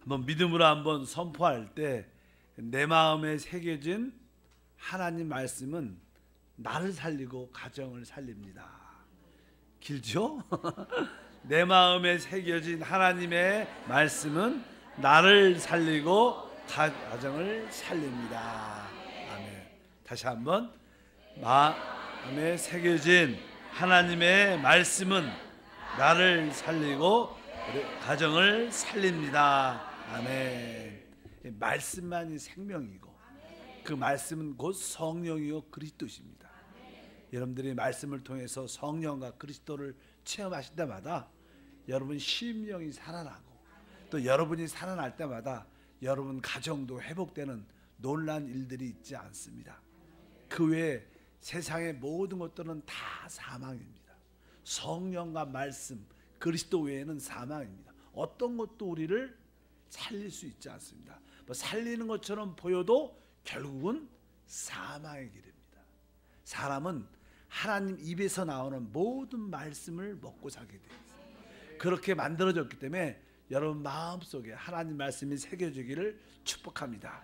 한번 믿음으로 한번 선포할 때 내 마음에 새겨진 하나님 말씀은 나를 살리고 가정을 살립니다. 길죠? 내 마음에 새겨진 하나님의 말씀은 나를 살리고 가정을 살립니다. 아멘. 다시 한번 마음에 새겨진 하나님의 말씀은 나를 살리고 가정을 살립니다. 아멘. 말씀만이 생명이고 그 말씀은 곧 성령이요 그리스도십니다. 여러분들이 말씀을 통해서 성령과 그리스도를 체험하실 때마다 여러분 심령이 살아나고 또 여러분이 살아날 때마다 여러분 가정도 회복되는 놀라운 일들이 있지 않습니다. 그 외에 세상의 모든 것들은 다 사망입니다. 성령과 말씀 그리스도 외에는 사망입니다. 어떤 것도 우리를 살릴 수 있지 않습니다. 뭐 살리는 것처럼 보여도 결국은 사망의 길입니다. 사람은 하나님 입에서 나오는 모든 말씀을 먹고 살게 되어 있습니다. 그렇게 만들어졌기 때문에 여러분 마음속에 하나님 말씀이 새겨지기를 축복합니다.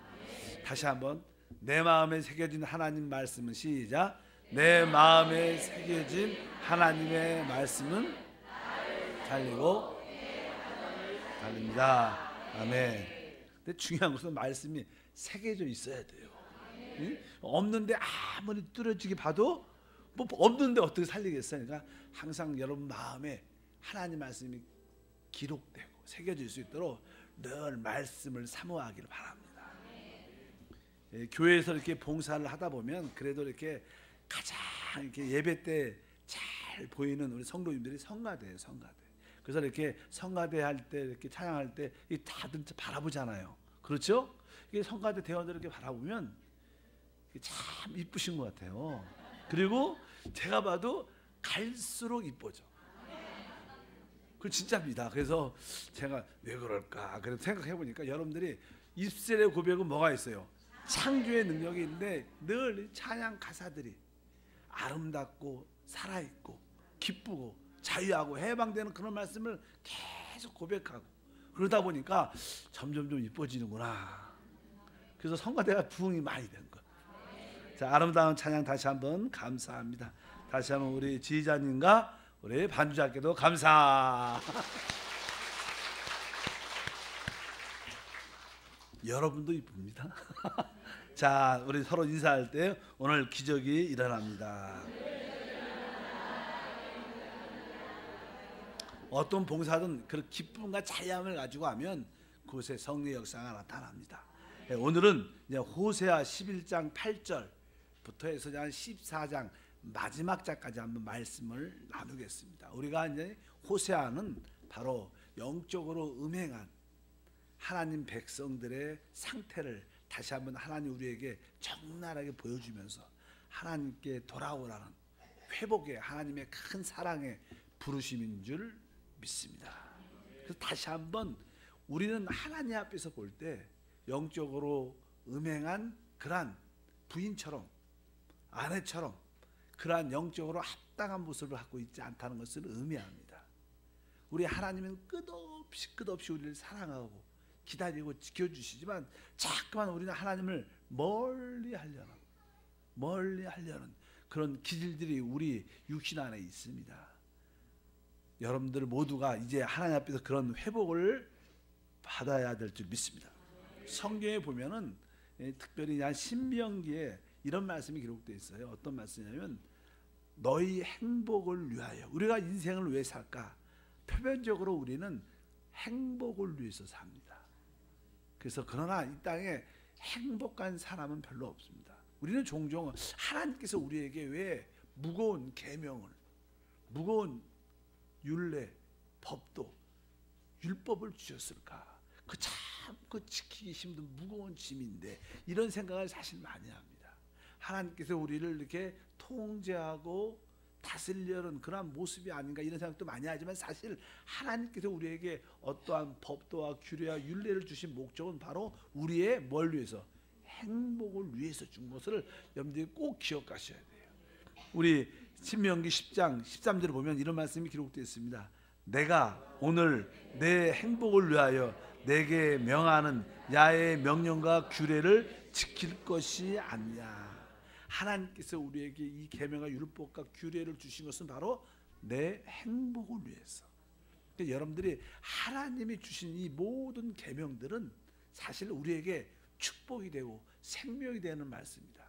다시 한번 내 마음에 새겨진 하나님 말씀은 시작. 내 마음에 새겨진 하나님의 말씀은 살리고 살립니다. 아멘. 근데 중요한 것은 말씀이 새겨져 있어야 돼요. 응? 없는데 아무리 뚫어지게 봐도 뭐 없는데 어떻게 살리겠어요? 그러니까 항상 여러분 마음에 하나님 말씀이 기록되고 새겨질 수 있도록 늘 말씀을 사모하기를 바랍니다. 교회에서 이렇게 봉사를 하다 보면 그래도 이렇게 가장 이렇게 예배 때 잘 보이는 우리 성도님들이 성가대예요, 성가대. 그래서 이렇게 성가대 할 때 이렇게 찬양할 때 다들 바라보잖아요. 그렇죠? 이게 성가대 대원들 이렇게 바라보면 참 이쁘신 것 같아요. 그리고 제가 봐도 갈수록 이뻐져. 그 진짜입니다. 그래서 제가 왜 그럴까? 그래서 생각해 보니까 여러분들이 입술의 고백은 뭐가 있어요? 창조의 능력이 있는데 늘 찬양 가사들이 아름답고 살아있고 기쁘고 자유하고 해방되는 그런 말씀을 계속 고백하고 그러다 보니까 점점 좀 이뻐지는구나. 그래서 성가대가 부흥이 많이 된 거예요. 자, 아름다운 찬양 다시 한번 감사합니다. 다시 한번 우리 지휘자님과 우리 반주자께도 감사. 여러분도 이쁩니다. 자, 우리 서로 인사할 때 오늘 기적이 일어납니다. 어떤 봉사든 그런 기쁨과 자유함을 가지고 하면 그곳에 성령의 역사가 나타납니다. 오늘은 이제 호세아 11장 8절부터 해서 14장 마지막 장까지 한번 말씀을 나누겠습니다. 우리가 이제 호세아는 바로 영적으로 음행한 하나님 백성들의 상태를 다시 한번 하나님 우리에게 적나라하게 보여주면서 하나님께 돌아오라는 회복의 하나님의 큰 사랑의 부르심인 줄 믿습니다. 그래서 다시 한번 우리는 하나님 앞에서 볼 때 영적으로 음행한 그러한 부인처럼 아내처럼 그러한 영적으로 합당한 모습을 갖고 있지 않다는 것을 의미합니다. 우리 하나님은 끝없이 우리를 사랑하고 기다리고 지켜주시지만 자꾸만 우리는 하나님을 멀리 하려는 그런 기질들이 우리 육신 안에 있습니다. 여러분들 모두가 이제 하나님 앞에서 그런 회복을 받아야 될 줄 믿습니다. 성경에 보면은 특별히 신명기에 이런 말씀이 기록되어 있어요. 어떤 말씀이냐면 너희 행복을 위하여. 우리가 인생을 왜 살까? 표면적으로 우리는 행복을 위해서 삽니다. 그래서 그러나 이 땅에 행복한 사람은 별로 없습니다. 우리는 종종 하나님께서 우리에게 왜 무거운 계명을, 무거운 율례, 법도, 율법을 주셨을까? 그 지키기 힘든 무거운 짐인데 이런 생각을 사실 많이 합니다. 하나님께서 우리를 이렇게 통제하고 다스리려는 그런 모습이 아닌가 이런 생각도 많이 하지만 사실 하나님께서 우리에게 어떠한 법도와 규례와 율례를 주신 목적은 바로 우리의 뭘 위해서? 행복을 위해서 준 것을 여러분들이 꼭 기억하셔야 돼요. 우리 신명기 10장 13절을 보면 이런 말씀이 기록되어 있습니다. 내가 오늘 내 행복을 위하여 내게 명하는 야의 명령과 규례를 지킬 것이 아니냐. 하나님께서 우리에게 이 계명과 율법과 규례를 주신 것은 바로 내 행복을 위해서. 그러니까 여러분들이 하나님이 주신 이 모든 계명들은 사실 우리에게 축복이 되고 생명이 되는 말씀입니다.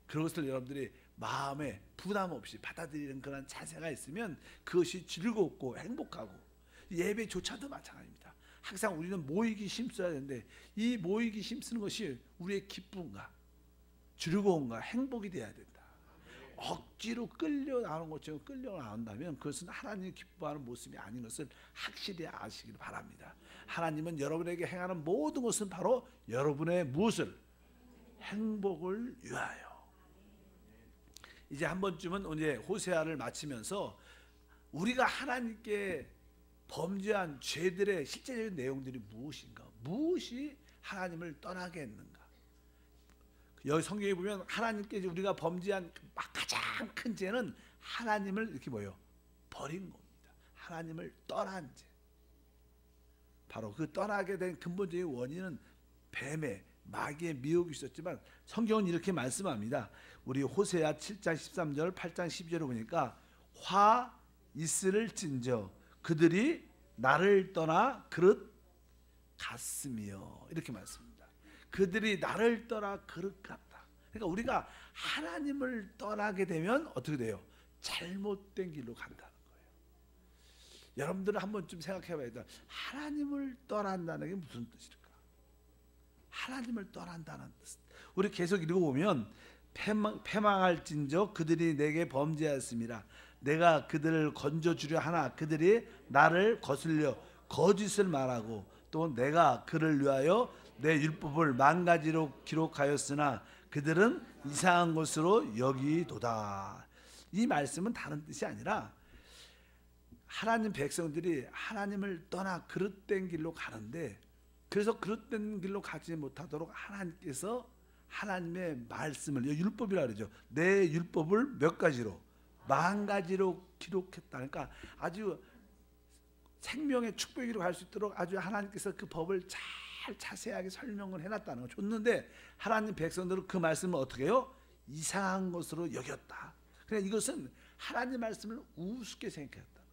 그것을 여러분들이 마음에 부담 없이 받아들이는 그런 자세가 있으면 그것이 즐겁고 행복하고, 예배조차도 마찬가지입니다. 항상 우리는 모이기 힘써야 되는데 이 모이기 힘쓰는 것이 우리의 기쁨과 즐거움과 행복이 돼야 된다. 억지로 끌려 나오는 것처럼 끌려 나온다면 그것은 하나님이 기뻐하는 모습이 아닌 것을 확실히 아시길 바랍니다. 하나님은 여러분에게 행하는 모든 것은 바로 여러분의 무엇을? 행복을 위하여. 이제 한 번쯤은 이제 호세아를 마치면서 우리가 하나님께 범죄한 죄들의 실제적인 내용들이 무엇인가? 무엇이 하나님을 떠나게 했는가? 여기 성경에 보면 하나님께 우리가 범죄한 가장 큰 죄는 하나님을 이렇게 버린 겁니다. 하나님을 떠난 죄. 바로 그 떠나게 된 근본적인 원인은 뱀의 마귀의 미혹이 있었지만 성경은 이렇게 말씀합니다. 우리 호세아 7장 13절 8장 12절을 보니까 화 있을진저 그들이 나를 떠나 그릇 같으며 이렇게 말씀합니다. 그들이 나를 떠나 그릇 같다. 그러니까 우리가 하나님을 떠나게 되면 어떻게 돼요? 잘못된 길로 간다는 거예요. 여러분들은 한 번쯤 생각해 봐야 돼. 하나님을 떠난다는 게 무슨 뜻일까? 하나님을 떠난다는 뜻. 우리 계속 읽어보면 패망할진저 그들이 내게 범죄하였습니다. 내가 그들을 건져주려 하나 그들이 나를 거슬려 거짓을 말하고 또 내가 그를 위하여 내 율법을 만가지로 기록하였으나 그들은 이상한 것으로 여기도다. 이 말씀은 다른 뜻이 아니라 하나님 백성들이 하나님을 떠나 그릇된 길로 가는데, 그래서 그릇된 길로 가지 못하도록 하나님께서 하나님의 말씀을, 율법이라 그러죠. 내 율법을 몇 가지로? 만 가지로 기록했다. 그러니까 아주 생명의 축복으로 갈 수 있도록 아주 하나님께서 그 법을 잘 자세하게 설명을 해놨다는 거 줬는데, 하나님 백성들은 그 말씀을 어떻게 해요? 이상한 것으로 여겼다. 그러니까 이것은 하나님 말씀을 우습게 생각했다는 거예요.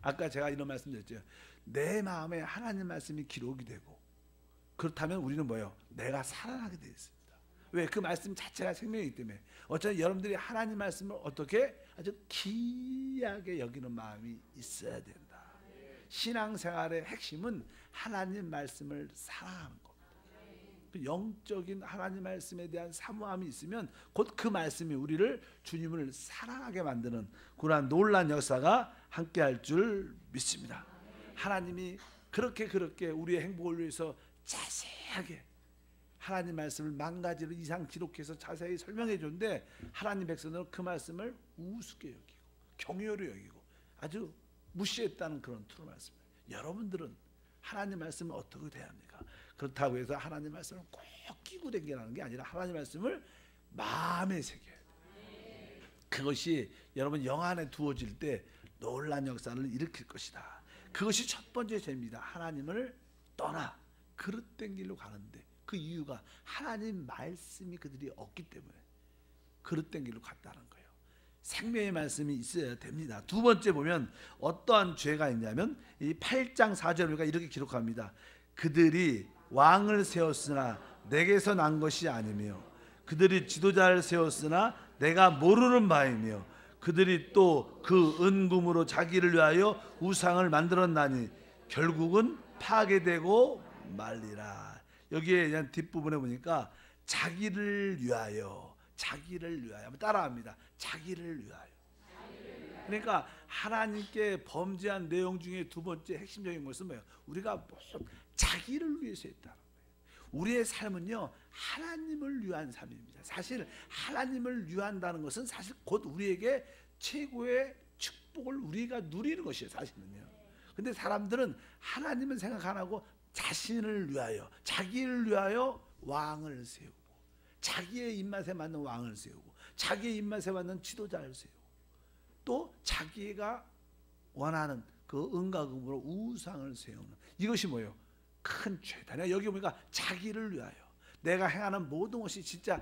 아까 제가 이런 말씀 드렸죠. 내 마음에 하나님 말씀이 기록이 되고, 그렇다면 우리는 뭐예요? 내가 살아나게 되어 있습니다. 왜? 그 말씀 자체가 생명이기 때문에. 어쩌면 여러분들이 하나님 말씀을 어떻게 아주 귀하게 여기는 마음이 있어야 된다. 신앙생활의 핵심은 하나님 말씀을 사랑하는 겁니다. 영적인 하나님 말씀에 대한 사모함이 있으면 곧 그 말씀이 우리를, 주님을 사랑하게 만드는 그러한 놀라운 역사가 함께할 줄 믿습니다. 하나님이 그렇게 우리의 행복을 위해서 자세하게 하나님 말씀을 만 가지로 이상 기록해서 자세히 설명해 줬는데, 하나님 백성들은 그 말씀을 우습게 여기고 경외로 여기고 아주 무시했다는 그런 투로 말씀입니다. 여러분들은 하나님 말씀을 어떻게 돼야 합니까? 그렇다고 해서 하나님 말씀을 꼭 끼고 댕기라는 게 아니라 하나님 말씀을 마음에 새겨야 돼요. 그것이 여러분 영 안에 두어질 때 놀라운 역사를 일으킬 것이다. 그것이 첫 번째 죄입니다. 하나님을 떠나 그릇된 길로 가는데 그 이유가 하나님 말씀이 그들이 없기 때문에 그릇된 길로 갔다는 거예요. 생명의 말씀이 있어야 됩니다. 두 번째 보면 어떠한 죄가 있냐면 이 8장 4절에 이렇게 기록합니다. 그들이 왕을 세웠으나 내게서 난 것이 아니며 그들이 지도자를 세웠으나 내가 모르는 바이며 그들이 또 그 은금으로 자기를 위하여 우상을 만들었나니 결국은 파괴되고 말리라. 여기에 그냥 뒷부분에 보니까 자기를 위하여 한번 따라합니다. 자기를 위하여. 그러니까 하나님께 범죄한 내용 중에 두 번째 핵심적인 것은 뭐예요? 우리가 자기를 위해서 했다는 거예요. 우리의 삶은요 하나님을 위한 삶입니다. 사실 하나님을 위한다는 것은 사실 곧 우리에게 최고의 축복을 우리가 누리는 것이에요. 사실은요. 근데 사람들은 하나님은 생각 안 하고 자신을 위하여, 자기를 위하여 왕을 세우고, 자기의 입맛에 맞는 왕을 세우고, 자기의 입맛에 맞는 지도자를 세우고, 또 자기가 원하는 그 은가금으로 우상을 세우는 이것이 뭐예요? 큰 죄다. 여기 보니까 자기를 위하여 내가 행하는 모든 것이 진짜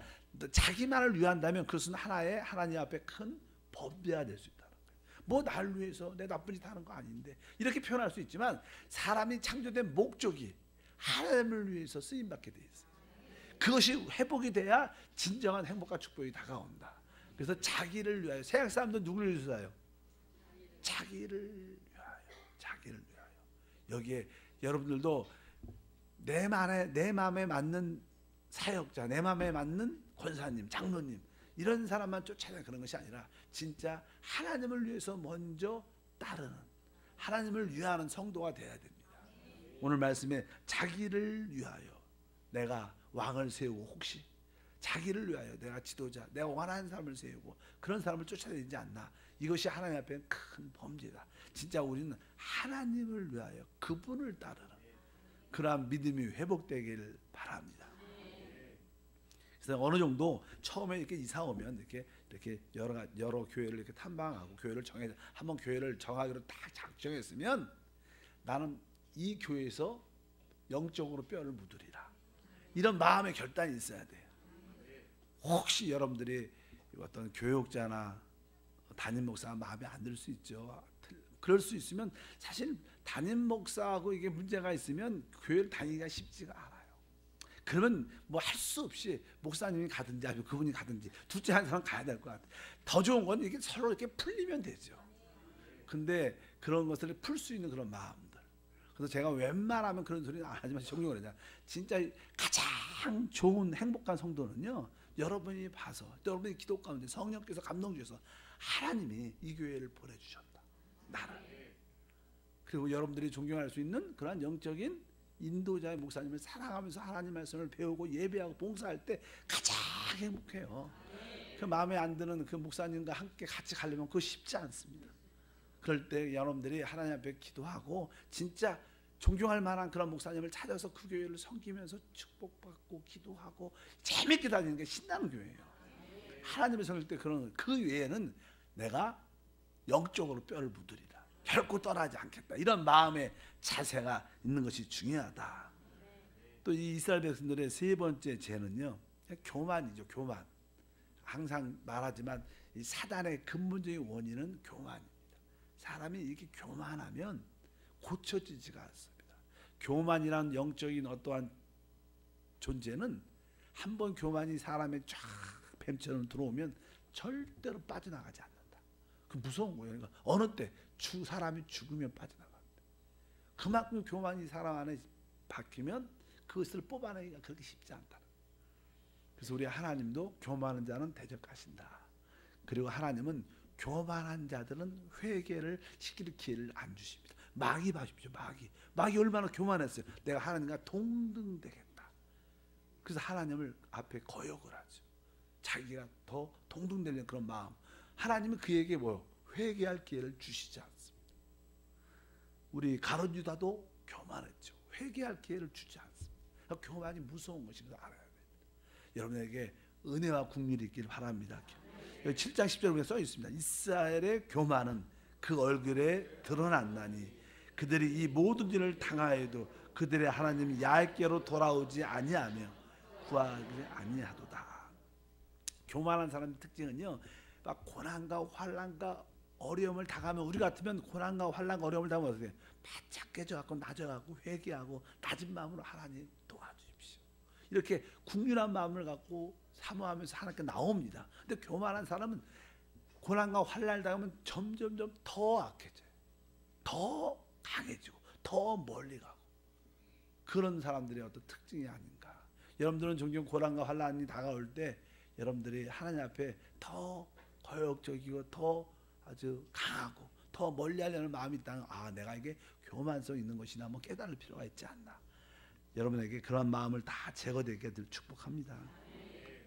자기만을 위한다면 그것은 하나의 하나님 앞에 큰 범죄가 될 수 있다는 거예요. 뭐 날 위해서 내 나쁜 짓 하는 거 아닌데 이렇게 표현할 수 있지만 사람이 창조된 목적이 하나님을 위해서 쓰임받게 돼 있어요. 그것이 회복이 돼야 진정한 행복과 축복이 다가온다. 그래서 자기를 위하여 세상 사람들은 누구를 위해서요? 자기를 위하여, 자기를 위하여. 여기에 여러분들도 내 마음에 맞는 사역자, 내 마음에 맞는 권사님, 장로님 이런 사람만 쫓아내는 그런 것이 아니라 진짜 하나님을 위해서 먼저 따르는 하나님을 위하는 성도가 되어야 됩니다. 오늘 말씀에 자기를 위하여 내가 왕을 세우고 혹시 자기를 위하여 내가 지도자, 내가 원하는 사람을 세우고 그런 사람을 쫓아내지 않나. 이것이 하나님 앞에 큰 범죄다. 진짜 우리는 하나님을 위하여 그분을 따르는 그러한 믿음이 회복되길 바랍니다. 그래서 어느 정도 처음에 이렇게 이사 오면 이렇게 여러 교회를 이렇게 탐방하고 교회를 한번 교회를 정하기로 딱 작정했으면 나는 이 교회에서 영적으로 뼈를 묻으리라. 이런 마음의 결단이 있어야 돼요. 혹시 여러분들이 어떤 교육자나 담임 목사가 마음에 안 들 수 있죠. 그럴 수 있으면 사실 담임 목사하고 이게 문제가 있으면 교회를 다니기가 쉽지가 않아요. 그러면 뭐 할 수 없이 목사님이 가든지 아니면 그분이 가든지 둘째 한 사람 가야 될 것 같아요. 더 좋은 건 이게 서로 이렇게 풀리면 되죠. 근데 그런 것을 풀 수 있는 그런 마음들. 그래서 제가 웬만하면 그런 소리는 안 하지만 종종을 하잖아요. 진짜 가장 좋은 행복한 성도는요. 여러분이 봐서 여러분이 기도 가운데 성령께서 감동 주셔서 하나님이 이 교회를 보내주셨다. 나를. 그리고 여러분들이 존경할 수 있는 그런 영적인 인도자의 목사님을 사랑하면서 하나님 말씀을 배우고 예배하고 봉사할 때 가장 행복해요. 그 마음에 안 드는 그 목사님과 함께 같이 가려면 그거 쉽지 않습니다. 그럴 때 여러분들이 하나님 앞에 기도하고 진짜 존경할 만한 그런 목사님을 찾아서 그 교회를 섬기면서 축복받고 기도하고 재밌게 다니는 게 신나는 교회예요. 하나님을 섬길 때 그런 그 외에는 내가 영적으로 뼈를 묻으리라. 결코 떠나지 않겠다. 이런 마음의 자세가 있는 것이 중요하다. 또 이 이스라엘 백성들의 세 번째 죄는요. 교만이죠. 교만. 항상 말하지만 이 사단의 근본적인 원인은 교만입니다. 사람이 이렇게 교만하면 고쳐지지가 않습니다. 교만이란 영적인 어떠한 존재는 한번 교만이 사람의 쫙 뱀처럼 들어오면 절대로 빠져나가지 않는다. 그 무서운 거예요. 그러니까 어느 때 사람이 죽으면 빠져나갑니다. 그만큼 교만이 사람 안에 박히면 그것을 뽑아내기가 그렇게 쉽지 않다. 그래서 우리 하나님도 교만한 자는 대적하신다. 그리고 하나님은 교만한 자들은 회개를 시킬 기회를 안 주십니다. 마귀 봐십시오. 마귀 얼마나 교만했어요. 내가 하나님과 동등되겠다. 그래서 하나님을 앞에 거역을 하죠. 자기가 더 동등되는 그런 마음. 하나님은 그에게 회개할 기회를 주시지 않습니다. 우리 가룟 유다도 교만했죠. 회개할 기회를 주지 않습니다. 교만이 무서운 것임을 알아야 됩니다. 여러분에게 은혜와 국률이 있기를 바랍니다. 여기 7장 10절에 보면 써 있습니다. 이스라엘의 교만은 그 얼굴에 드러났나니 그들이 이 모든 일을 당하여도 그들의 하나님 야훼께로 돌아오지 아니하며 구하지 아니하도다. 교만한 사람의 특징은요, 막 고난과 환난과 어려움을 당하면 우리 같으면 고난과 환난과 어려움을 당하면 어떻게 바짝 깨져갖고 낮아갖고 회개하고 낮은 마음으로 하나님 도와주십시오. 이렇게 국률한 마음을 갖고 사모하면서 하나님께 나옵니다. 근데 교만한 사람은 고난과 환난을 당하면 점점점 더 악해져요. 더 강해지고 더 멀리 가고 그런 사람들의 어떤 특징이 아닌가. 여러분들은 종종 고난과 환난이 다가올 때 여러분들이 하나님 앞에 더 거역적이고 더 아주 강하고 더 멀리 하려는 마음이 있다면 내가 이게 교만성 있는 것이나 한번 깨달을 필요가 있지 않나. 여러분에게 그런 마음을 다 제거되게 늘 축복합니다.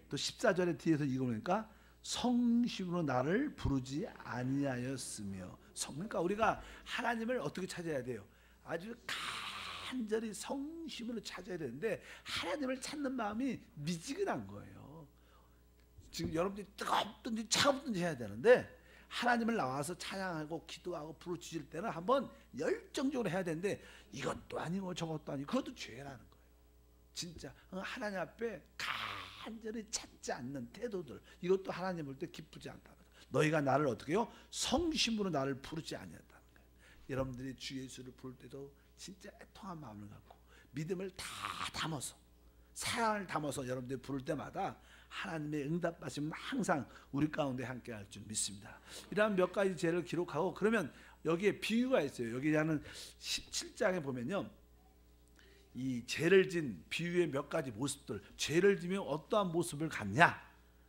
또 14절에 뒤에서 이거 보니까 성심으로 나를 부르지 아니하였으며 그러니까 우리가 하나님을 어떻게 찾아야 돼요? 아주 간절히 성심으로 찾아야 되는데 하나님을 찾는 마음이 미지근한 거예요. 지금 여러분들이 뜨겁든지 차갑든지 해야 되는데 하나님을 나와서 찬양하고 기도하고 부르짖을 때는 한번 열정적으로 해야 되는데 이것도 아니고 저것도 아니고 그것도 죄라는 거예요. 진짜 하나님 앞에 간절히 찾지 않는 태도들, 이것도 하나님 볼 때 기쁘지 않다는 거예요. 너희가 나를 어떻게 해요? 성심으로 나를 부르지 아니했다는 거예요. 여러분들이 주 예수를 부를 때도 진짜 애통한 마음을 갖고 믿음을 다 담아서 사랑을 담아서 여러분들이 부를 때마다 하나님의 응답하심은 항상 우리 가운데 함께 할 줄 믿습니다. 이러한 몇 가지 죄를 기록하고 그러면 여기에 비유가 있어요. 여기는 17장에 보면요, 이 죄를 진 비유의 몇 가지 모습들, 죄를 지면 어떠한 모습을 갖냐,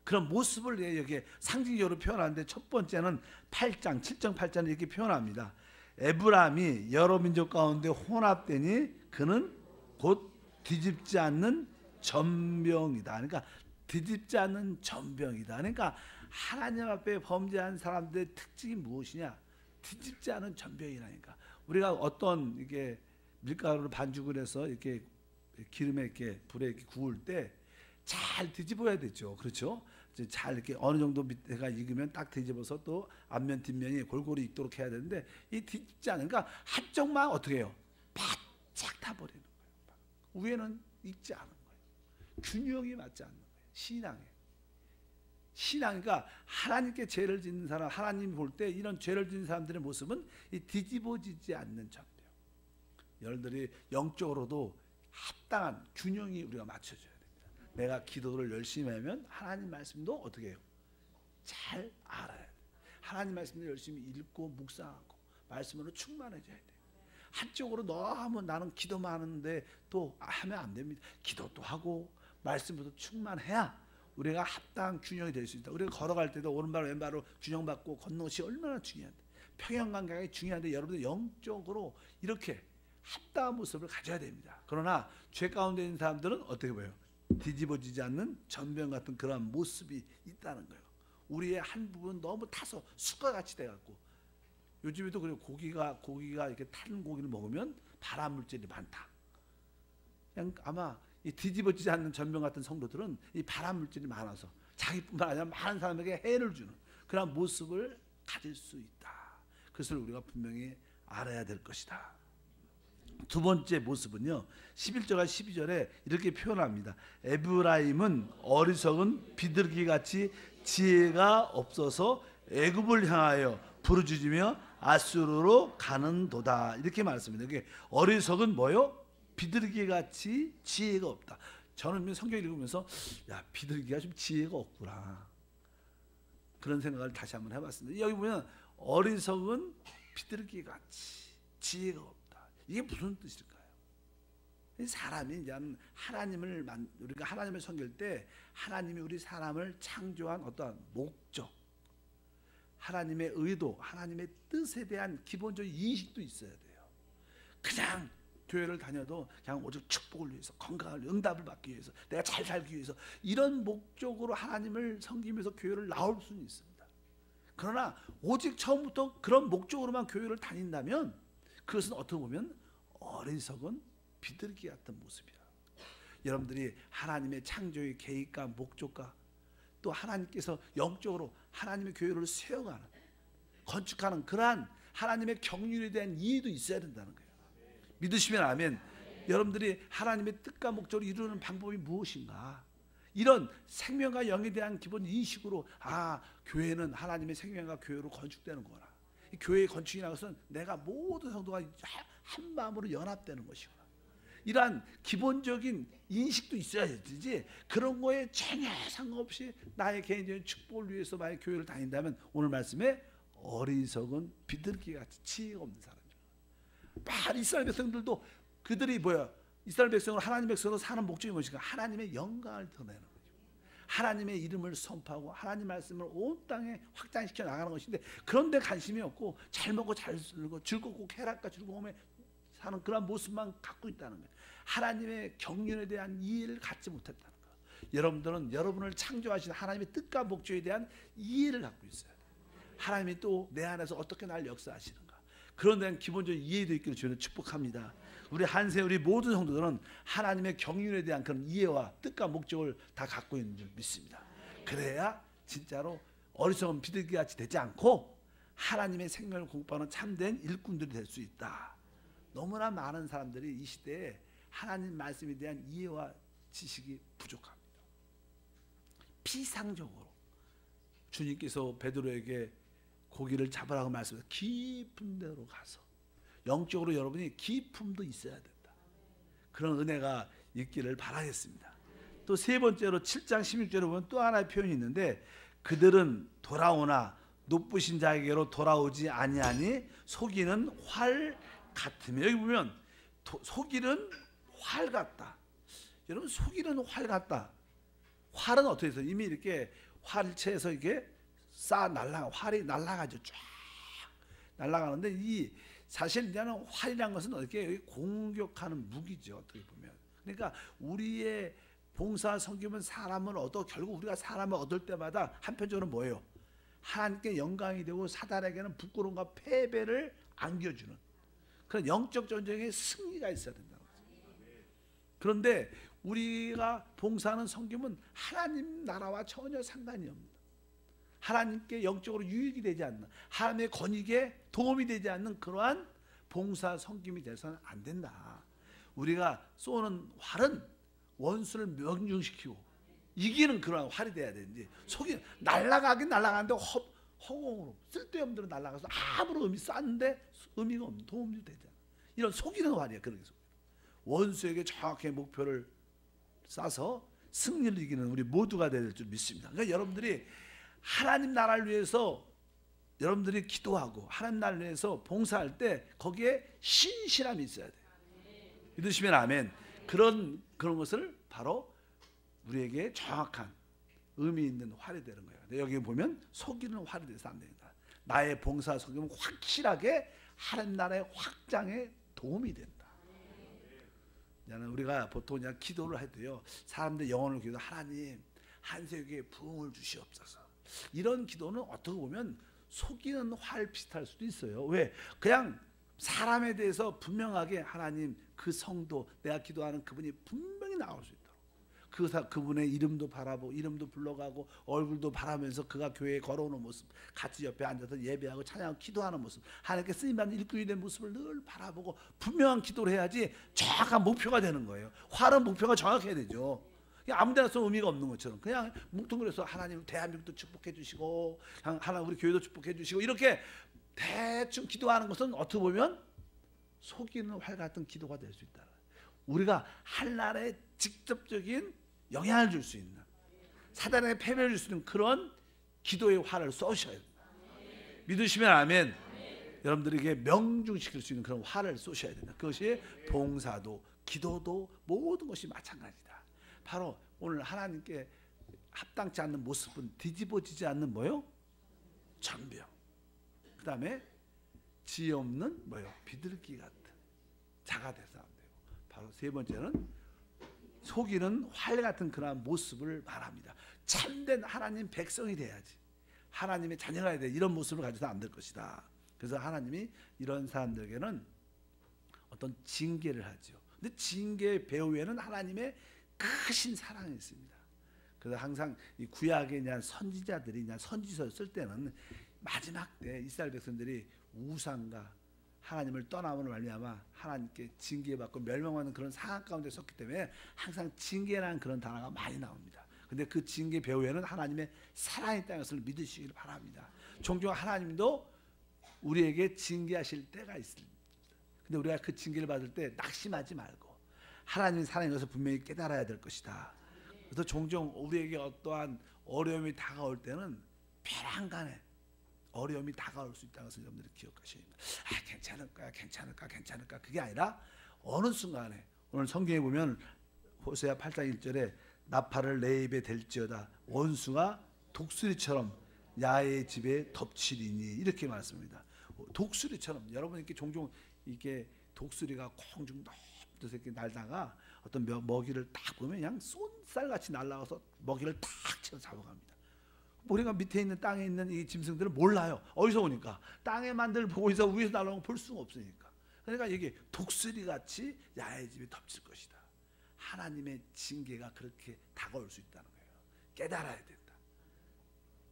그런 모습을 여기에 상징적으로 표현하는데 첫 번째는 8장 7장 8장을 이렇게 표현합니다. 에브라임이 여러 민족 가운데 혼합되니 그는 곧 뒤집지 않는 전병이다. 그러니까 뒤집지 않는 전병이다. 그러니까 하나님 앞에 범죄한 사람들의 특징이 무엇이냐? 뒤집지 않은 전병이라니까. 우리가 어떤 이게 밀가루를 반죽을 해서 이렇게 기름에 이렇게 불에 이렇게 구울 때 잘 뒤집어야 되죠. 그렇죠? 잘 이렇게 어느 정도 밑에가 익으면 딱 뒤집어서 또 앞면 뒷면이 골고루 익도록 해야 되는데 이 뒤집지 않으니까 한쪽만 어떻게 해요? 바짝 타버리는 거예요. 위에는 익지 않은 거예요. 균형이 맞지 않는 거예요. 신앙이니까 하나님께 죄를 짓는 사람, 하나님 볼 때 이런 죄를 짓는 사람들의 모습은 이 뒤집어지지 않는 전병. 여러분들이 영적으로도 합당한 균형이 우리가 맞춰져야 됩니다. 내가 기도를 열심히 하면 하나님 말씀도 어떻게 해요? 잘 알아야 돼요. 하나님 말씀을 열심히 읽고 묵상하고 말씀으로 충만해져야 돼요. 한쪽으로 너무 나는 기도만 하는데 또 하면 안 됩니다. 기도도 하고 말씀으로 충만해야 우리가 합당한 균형이 될 수 있다. 우리가 걸어갈 때도 오른발 왼발로 균형 받고 걷는 것이 얼마나 중요한데, 평형감각이 중요한데 여러분들 영적으로 이렇게 합당한 모습을 가져야 됩니다. 그러나 죄 가운데 있는 사람들은 어떻게 보여요? 뒤집어지지 않는 전병 같은 그런 모습이 있다는 거예요. 우리의 한 부분 너무 타서 숯과같이 돼갖고, 요즘에도 그래요. 고기가 이렇게 탄 고기를 먹으면 발암 물질이 많다. 그냥 아마 이 뒤집어지지 않는 전병 같은 성도들은 이 발암 물질이 많아서 자기뿐만 아니라 많은 사람에게 해를 주는 그런 모습을 가질 수 있다. 그것을 우리가 분명히 알아야 될 것이다. 두 번째 모습은요, 11절과 12절에 이렇게 표현합니다. 에브라임은 어리석은 비둘기같이 지혜가 없어서 애굽을 향하여 부르짖으며 아수르로 가는도다. 이렇게 말했습니다. 이게 어리석은 뭐요? 비둘기같이 지혜가 없다. 저는 성경 읽으면서 야, 비둘기가 좀 지혜가 없구나, 그런 생각을 다시 한번 해봤습니다. 여기 보면 어리석은 비둘기같이 지혜가 없다. 이게 무슨 뜻일까요? 사람이 이제 우리가 하나님을 섬길 때 하나님이 우리 사람을 창조한 어떠한 목적, 하나님의 의도, 하나님의 뜻에 대한 기본적인 인식도 있어야 돼요. 그냥 교회를 다녀도 그냥 오직 축복을 위해서, 건강을, 응답을 받기 위해서, 내가 잘 살기 위해서 이런 목적으로 하나님을 섬기면서 교회를 나올 수는 있습니다. 그러나 오직 처음부터 그런 목적으로만 교회를 다닌다면 그것은 어떻게 보면 어리석은 비둘기 같은 모습이라. 여러분들이 하나님의 창조의 계획과 목적과 또 하나님께서 영적으로 하나님의 교회를 세워가는, 건축하는 그러한 하나님의 경륜에 대한 이해도 있어야 된다는 거예요. 믿으시면 아멘. 여러분들이 하나님의 뜻과 목적을 이루는 방법이 무엇인가, 이런 생명과 영에 대한 기본 인식으로 교회는 하나님의 생명과 교회로 건축되는 거라. 이 교회의 건축이라는 것은 내가 모든 성도가 한 마음으로 연합되는 것이구나. 이러한 기본적인 인식도 있어야 되지, 그런 거에 전혀 상관없이 나의 개인적인 축복을 위해서 만약 교회를 다닌다면 오늘 말씀에 어리석은 비둘기같이 지혜가 없는 사람이죠. 이스라엘 백성들도 그들이 이스라엘 백성을 하나님 백성으로 사는 목적이 무엇인가? 하나님의 영광을 드러내는 거죠. 하나님의 이름을 선포하고 하나님 말씀을 온 땅에 확장시켜 나가는 것인데, 그런데 관심이 없고 잘 먹고 잘 살고 즐겁고 쾌락과 즐거움에 사는 그런 모습만 갖고 있다는 거예요. 하나님의 경륜에 대한 이해를 갖지 못했다는 거예요. 여러분들은 여러분을 창조하신 하나님의 뜻과 목적에 대한 이해를 갖고 있어야 돼요. 하나님이 또 내 안에서 어떻게 날 역사하시는가, 그런 데는 기본적인 이해도 있기를 저는 축복합니다. 우리 한세 우리 모든 성도들은 하나님의 경륜에 대한 그런 이해와 뜻과 목적을 다 갖고 있는 줄 믿습니다. 그래야 진짜로 어리석은 비둘기같이 되지 않고 하나님의 생명을 공급하는 참된 일꾼들이 될 수 있다. 너무나 많은 사람들이 이 시대에 하나님 말씀에 대한 이해와 지식이 부족합니다. 피상적으로 주님께서 베드로에게 고기를 잡으라고 말씀하셔서 깊은 데로 가서 영적으로 여러분이 기품도 있어야 된다. 그런 은혜가 있기를 바라겠습니다. 또 세 번째로 7장 16절에 보면 또 하나의 표현이 있는데 그들은 돌아오나 높으신 자에게로 돌아오지 아니하니 속이는 활 같으며, 여기 보면 속이는 활 같다. 여러분, 속이는 활 같다. 활은 어떻게 해서 이미 이렇게 활체에서 이게 활이 날아가죠. 쫙 날아가는데 이 사실 이제는 활이란 것은 어떻게 공격하는 무기죠. 어떻게 보면. 그러니까 우리의 봉사 섬기면 사람을 얻어, 결국 우리가 사람을 얻을 때마다 한편적으로 뭐예요? 하나님께 영광이 되고 사단에게는 부끄러움과 패배를 안겨주는 그런 영적 전쟁의 승리가 있어야 된다는 거죠. 그런데 우리가 봉사하는 섬김은 하나님 나라와 전혀 상관이 없는, 하나님께 영적으로 유익이 되지 않는, 하나님의 권익에 도움이 되지 않는 그러한 봉사 섬김이 돼서는 안 된다. 우리가 쏘는 활은 원수를 명중시키고 이기는 그런 활이 돼야 되는지, 속이 날아가긴 날아가는데 허공으로 쓸데없는 데로 날아가서 아무런 쐈는데 의미가 없는, 도움이 되지 않아. 이런 속이는 활이야. 그런 게 원수에게 정확하게 목표를 쏴서 승리를 이기는 우리 모두가 될 줄 믿습니다. 그러니까 여러분들이 하나님 나라를 위해서 여러분들이 기도하고 하나님 나라를 위해서 봉사할 때 거기에 신실함이 있어야 돼요. 믿으시면 아멘. 그런 것을 바로 우리에게 정확한 의미 있는 활이 되는 거예요. 여기 보면 속이는 활이 돼서 안 됩니다. 나의 봉사 속이면 확실하게 하나님 나라의 확장에 도움이 된다. 우리가 보통 그냥 기도를 해도요, 사람들 영혼을 기도, 하나님 한세에게 부흥을 주시옵소서, 이런 기도는 어떻게 보면 속이는 활 비슷할 수도 있어요. 왜? 그냥 사람에 대해서 분명하게 하나님 그 성도, 내가 기도하는 그분이 분명히 나올 수 있도록 그분의 이름도 바라보고 이름도 불러가고 얼굴도 바라면서 그가 교회에 걸어오는 모습, 같이 옆에 앉아서 예배하고 찬양하고 기도하는 모습, 하나님께 쓰임받는 일꾼이 된 모습을 늘 바라보고 분명한 기도를 해야지 정확한 목표가 되는 거예요. 활은 목표가 정확해야 되죠. 아무 데나 써 의미가 없는 것처럼 그냥 뭉뚱그려서 하나님 대한민국도 축복해 주시고 하나님 우리 교회도 축복해 주시고 이렇게 대충 기도하는 것은 어떻게 보면 속이는 활 같은 기도가 될 수 있다. 우리가 한나라에 직접적인 영향을 줄 수 있는, 사단에게 패배를 줄 수 있는 그런 기도의 활을 쏘셔야 된다. 믿으시면 아멘. 여러분들에게 명중시킬 수 있는 그런 활을 쏘셔야 된다. 그것이 봉사도 기도도 모든 것이 마찬가지다. 바로 오늘 하나님께 합당치 않는 모습은 뒤집어지지 않는 뭐요? 전병. 그 다음에 지혜 없는 뭐요? 비둘기 같은 자가 돼서 안 되고, 바로 세 번째는 속이는 활 같은 그런 모습을 말합니다. 참된 하나님 백성이 돼야지, 하나님의 자녀가 돼야 이런 모습을 가져서 안 될 것이다. 그래서 하나님이 이런 사람들에게는 어떤 징계를 하죠. 근데 징계 배후에는 하나님의 크신 사랑이 있습니다. 그래서 항상 이 구약의 선지자들이 선지서를 쓸 때는 마지막 때 이스라엘 백성들이 우상과 하나님을 떠남으로 말미암아 하나님께 징계받고 멸망하는 그런 상황 가운데 섰기 때문에 항상 징계라는 그런 단어가 많이 나옵니다. 근데 그 징계 배후에는 하나님의 사랑이 있다는 것을 믿으시길 바랍니다. 종종 하나님도 우리에게 징계하실 때가 있습니다. 근데 우리가 그 징계를 받을 때 낙심하지 말고 하나님의 사랑인 것을 분명히 깨달아야 될 것이다. 그래서 종종 우리에게 어떠한 어려움이 다가올 때는 벼랑간에 어려움이 다가올 수 있다는 것을 여러분들이 기억하셔야 됩니다. 괜찮을까 그게 아니라 어느 순간에, 오늘 성경에 보면 호세아 8장 1절에 나팔을 내 입에 댈지어다 원수가 독수리처럼 야의 집에 덮치리니, 이렇게 말씀합니다. 독수리처럼, 여러분 이렇게 종종 이게 독수리가 콩중 높아서 이렇게 날다가 어떤 먹이를 딱 보면 그냥 쏜살같이 날아가서 먹이를 탁 치어 잡아갑니다. 우리가 밑에 있는 땅에 있는 이 짐승들은 몰라요. 어디서 오니까 땅에만 늘 보고 있어, 위에서 날아오는 걸 볼 수가 없으니까. 그러니까 이게 독수리같이 야의 집에 덮칠 것이다. 하나님의 징계가 그렇게 다가올 수 있다는 거예요. 깨달아야 된다.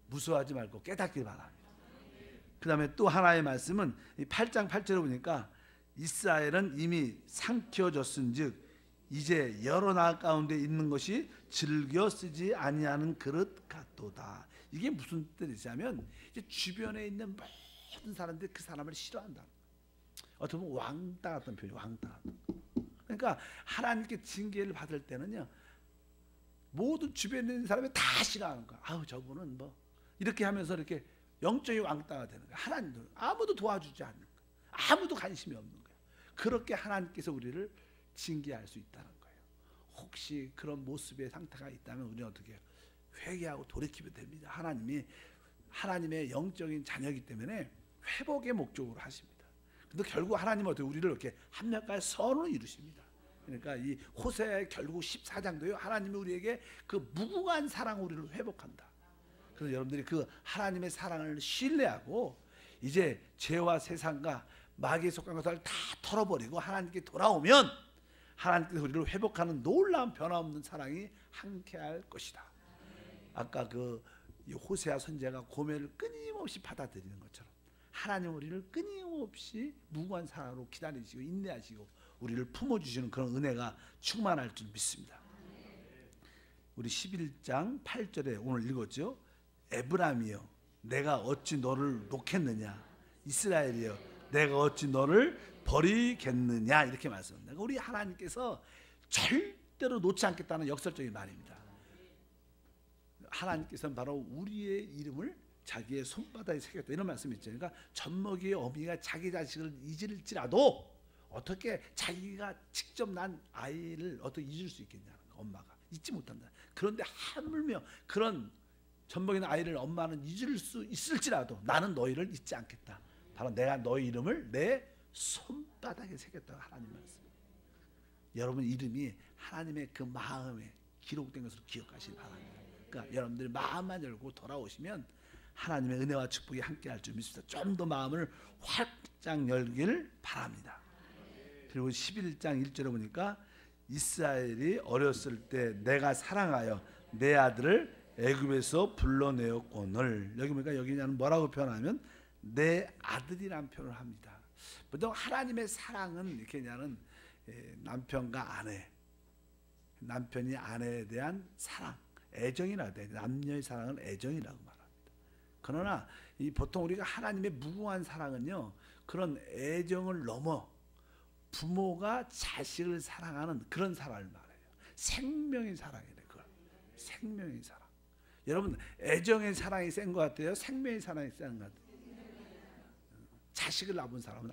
무서워하지 말고 깨닫길 바랍니다. 그 다음에 또 하나의 말씀은 8장 8절에 보니까 이스라엘은 이미 삼켜졌은즉 이제 여러 나 가운데 있는 것이 즐겨 쓰지 아니하는 그릇 같도다. 이게 무슨 뜻이냐면 이제 주변에 있는 모든 사람들이 그 사람을 싫어한다. 어떻게 보면 왕따 같은 표현이 왕따. 그러니까 하나님께 징계를 받을 때는요, 모든 주변에 있는 사람이 다 싫어하는 거야. 아우 저분은 뭐 이렇게 하면서 이렇게 영적인 왕따가 되는 거야. 하나님도 아무도 도와주지 않는 거야. 아무도 관심이 없는 거야. 그렇게 하나님께서 우리를 징계할 수 있다는 거예요. 혹시 그런 모습의 상태가 있다면 우리는 어떻게 해요? 회개하고 돌이키면 됩니다. 하나님이 하나님의 영적인 자녀이기 때문에 회복의 목적으로 하십니다. 근데 결국 하나님은 어떻게 우리를 이렇게 합력할 선을 이루십니다. 그러니까 이 호세아의 결국 14장도요. 하나님이 우리에게 그 무궁한 사랑 우리를 회복한다. 그래서 여러분들이 그 하나님의 사랑을 신뢰하고 이제 죄와 세상과 마귀에 속한 것을 다 털어버리고 하나님께 돌아오면 하나님께서 우리를 회복하는 놀라운 변화없는 사랑이 함께할 것이다. 아까 그 호세아 선지자가 고뇌를 끊임없이 받아들이는 것처럼 하나님 우리를 끊임없이 무궁한 사랑으로 기다리시고 인내하시고 우리를 품어주시는 그런 은혜가 충만할 줄 믿습니다. 우리 11장 8절에 오늘 읽었죠. 에브라임이여 내가 어찌 너를 놓겠느냐, 이스라엘이여 내가 어찌 너를 버리겠느냐, 이렇게 말씀합니다. 우리 하나님께서 절대로 놓지 않겠다는 역설적인 말입니다. 하나님께서는 바로 우리의 이름을 자기의 손바닥에 새겼다, 이런 말씀이 있죠. 그러니까 젖먹이의 어미가 자기 자식을 잊을지라도 어떻게 자기가 직접 난 아이를 어떻게 잊을 수 있겠냐는 거예요. 엄마가 잊지 못한다. 그런데 하물며 그런 젖먹이는 아이를 엄마는 잊을 수 있을지라도 나는 너희를 잊지 않겠다. 바로 내가 너희 이름을 내 손바닥에 새겼다고 하나님 말씀. 여러분 이름이 하나님의 그 마음에 기록된 것을 기억하시기 바랍니다. 그러니까 여러분들이 마음만 열고 돌아오시면 하나님의 은혜와 축복이 함께할 줄 믿습니다. 좀 더 마음을 활짝 열길 바랍니다. 그리고 11장 1절에 보니까 이스라엘이 어렸을 때 내가 사랑하여 내 아들을 애굽에서 불러내었거늘, 여기 보니까 여기는 뭐라고 표현하면 내 아들이라는 표현을 합니다. 보통 하나님의 사랑은 이렇게 그냥 남편과 아내, 남편이 아내에 대한 사랑, 애정이라 돼. 남녀의 사랑은 애정이라고 말합니다. 그러나 이 보통 우리가 하나님의 무궁한 사랑은요, 그런 애정을 넘어 부모가 자식을 사랑하는 그런 사랑을 말해요. 생명의 사랑이래. 그걸 생명의 사랑. 여러분 애정의 사랑이 센 것 같아요? 생명의 사랑이 센 것 같아요? 자식을 낳은 사람은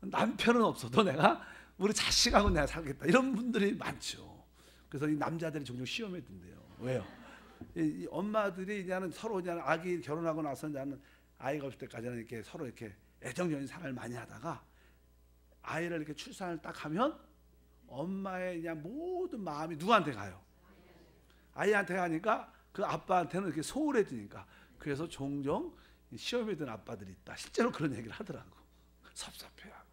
남편은 없어도 내가 우리 자식하고 내가 살겠다, 이런 분들이 많죠. 그래서 이 남자들이 종종 시험에 든대요. 왜요? 이 엄마들이 그냥 서로 그냥 아기 결혼하고 나서 나는 아이가 없을 때까지는 이렇게 서로 이렇게 애정적인 사랑을 많이 하다가 아이를 이렇게 출산을 딱 하면 엄마의 그냥 모든 마음이 누구한테 가요? 아이한테 가니까 그 아빠한테는 이렇게 소홀해지니까, 그래서 종종 시험에 든 아빠들이 있다. 실제로 그런 얘기를 하더라고. 섭섭해하고.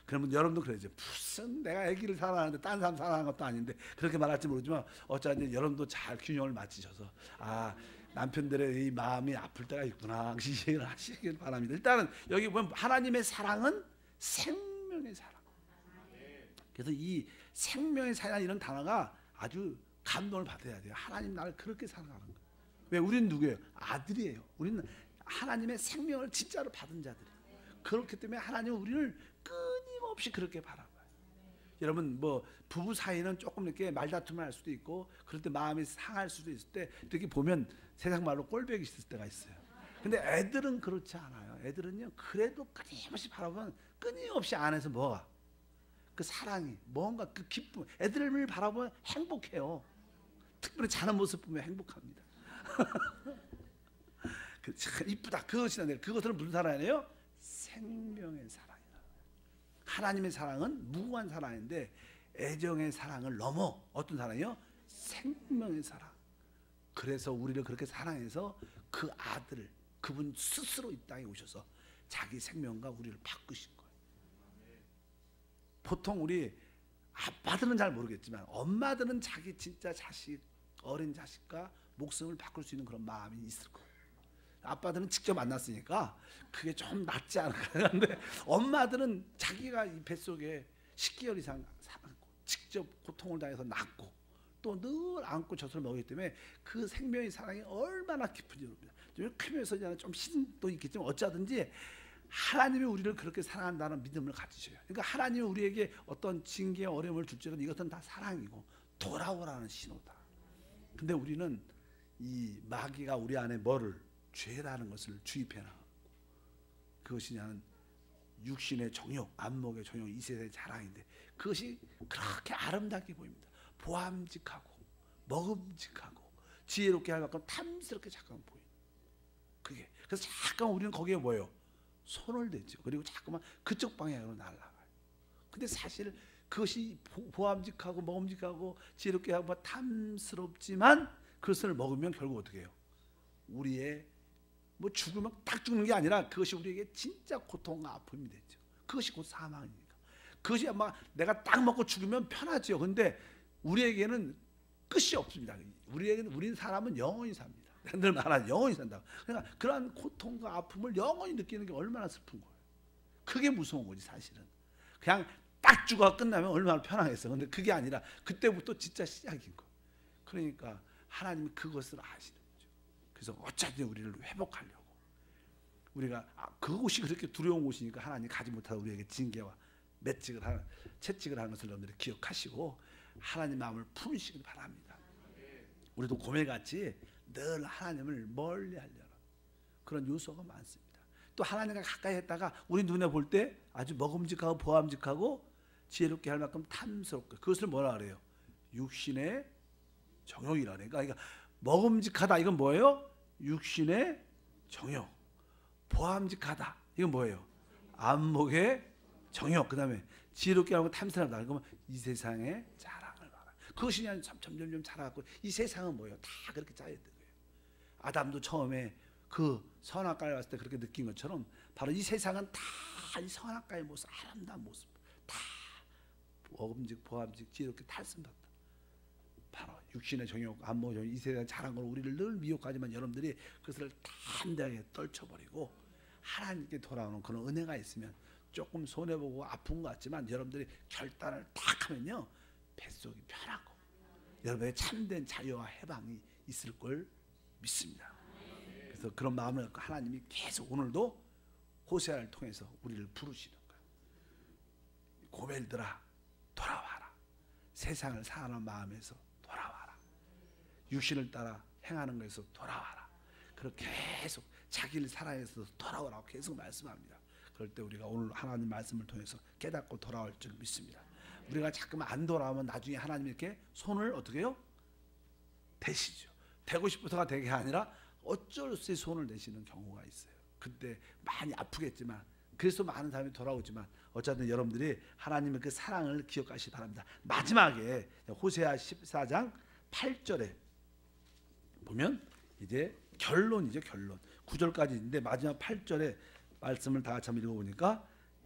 그러면 여러분도 그러죠. 무슨 내가 아기를 사랑하는데 딴 사람 사랑하는 것도 아닌데, 그렇게 말할지 모르지만 어쩌든지 여러분도 잘 균형을 맞추셔서 남편들의 이 마음이 아플 때가 있구나 이해를 하시길 바랍니다. 일단은 여기 보면 하나님의 사랑은 생명의 사랑. 그래서 이 생명의 사랑 이런 단어가 아주 감동을 받아야 돼요. 하나님 나를 그렇게 사랑하는 거예요. 왜? 우리는 누구예요? 아들이에요. 우리는 하나님의 생명을 진짜로 받은 자들이에요. 그렇기 때문에 하나님은 우리를 끊임없이 그렇게 바라봐요. 여러분 뭐 부부 사이는 조금 이렇게 말다툼을 할 수도 있고 그럴 때 마음이 상할 수도 있을 때 이렇게 보면 세상 말로 꼴배기 있을 때가 있어요. 근데 애들은 그렇지 않아요. 애들은요 그래도 끊임없이 바라보면 끊임없이 안에서 뭐가 그 사랑이 뭔가 그 기쁨, 애들을 바라보면 행복해요. 특별히 자는 모습 보면 행복합니다. 참 이쁘다. 그것이나 그것을 무슨 사랑이에요? 생명의 사랑이다. 하나님의 사랑은 무궁한 사랑인데 애정의 사랑을 넘어 어떤 사랑이요? 생명의 사랑. 그래서 우리를 그렇게 사랑해서 그 아들을 그분 스스로 이 땅에 오셔서 자기 생명과 우리를 바꾸신 거예요. 보통 우리 아빠들은 잘 모르겠지만 엄마들은 자기 진짜 자식, 어린 자식과 목숨을 바꿀 수 있는 그런 마음이 있을 거예요. 아빠들은 직접 만났으니까 그게 좀 낫지 않을까. 그런데 엄마들은 자기가 이 뱃속에 10개월 이상 살았고 직접 고통을 당해서 낳고 또 늘 안고 젖을 먹기 때문에 그 생명의 사랑이 얼마나 깊은지 모릅니다. 좀 크면서 좀 신도 있겠지만 어쩌든지 하나님이 우리를 그렇게 사랑한다는 믿음을 가지셔요. 그러니까 하나님이 우리에게 어떤 징계와 어려움을 줄지라도 이것은 다 사랑이고 돌아오라는 신호다. 근데 우리는 이 마귀가 우리 안에 뭐를 죄라는 것을 주입해 나가고 그것이 나는 육신의 정욕, 안목의 정욕, 이 세상의 자랑인데 그것이 그렇게 아름답게 보입니다. 보암직하고 먹음직하고 지혜롭게 할 만큼 탐스럽게 잠깐 보이는 그게. 그래서 잠깐 우리는 거기에 뭐예요? 손을 대죠. 그리고 자꾸만 그쪽 방향으로 날아가요. 근데 사실 그것이 보암직하고 먹음직하고 지혜롭게 하고 탐스럽지만 그것을 먹으면 결국 어떻게 해요? 우리의 뭐 죽으면 딱 죽는 게 아니라 그것이 우리에게 진짜 고통과 아픔이 되죠. 그것이 곧 사망이니까. 그것이 아마 내가 딱 먹고 죽으면 편하죠. 근데 우리에게는 끝이 없습니다. 우리 사람은 영원히 삽니다. 늘 말하는 영원히 산다. 그러니까 그러한 고통과 아픔을 영원히 느끼는 게 얼마나 슬픈 거예요. 그게 무서운 거지 사실은. 그냥 딱 죽어 끝나면 얼마나 편하겠어. 근데 그게 아니라 그때부터 진짜 시작인 거. 그러니까 하나님이 그것을 아시는 거죠. 그래서 어차피 우리를 회복하려고 우리가 그곳이 그렇게 두려운 곳이니까 하나님이 가지 못하고 우리에게 징계와 채찍을 하는 것을 여러분들이 기억하시고 하나님 마음을 품으시길 바랍니다. 우리도 고멜같이 늘 하나님을 멀리 하려는 그런 요소가 많습니다. 또 하나님과 가까이 했다가 우리 눈에 볼 때 아주 먹음직하고 보암직하고 지혜롭게 할 만큼 탐스럽고 그것을 뭐라 그래요? 육신의 정욕이라 그래요. 그러니까 먹음직하다 이건 뭐예요? 육신의 정욕. 보암직하다 이건 뭐예요? 안목의 정욕. 그 다음에 지혜롭게 하고 탐스럽다. 그러면 이 세상의 자랑을 말하. 그것이 그냥 점점 자라갖고 이 세상은 뭐예요? 다 그렇게 짜여있던 거예요. 아담도 처음에 그 선악과에 왔을 때 그렇게 느낀 것처럼 바로 이 세상은 다 이 선악과의 모습, 아름다운 모습 다 먹음직, 보암직, 지혜롭게 탈선받다. 바로 육신의 정욕, 안목의 정욕, 이 세상의 자랑으로 우리를 늘 미혹하지만 여러분들이 그것을 단단하게 떨쳐버리고 하나님께 돌아오는 그런 은혜가 있으면 조금 손해보고 아픈 것 같지만 여러분들이 결단을 딱 하면요 뱃속이 편하고 여러분의 참된 자유와 해방이 있을 걸 믿습니다. 그래서 그런 마음을 갖고 하나님이 계속 오늘도 호세아를 통해서 우리를 부르시는 거예요. 고멜들아 돌아와라. 세상을 사랑하는 마음에서 돌아와라. 육신을 따라 행하는 것에서 돌아와라. 그렇게 계속 자기를 사랑해서 돌아오라고 계속 말씀합니다. 그럴 때 우리가 오늘 하나님 말씀을 통해서 깨닫고 돌아올 줄 믿습니다. 우리가 자꾸만 안 돌아오면 나중에 하나님이 이렇게 손을 어떻게 해요? 대시죠. 되고 싶어서가 되게 아니라 어쩔 수 없이 손을 대시는 경우가 있어요. 그때 많이 아프겠지만 그래서 많은 사람이 돌아오지만 어쨌든 여러분들이 하나님의 그 사랑을 기억하시기 바랍니다. 마지막에 호세아 14장 8절에 보면 이제 결론이죠. 결론 9절까지 있는데 마지막 8절에 말씀을 다 같이 한번 읽어보니까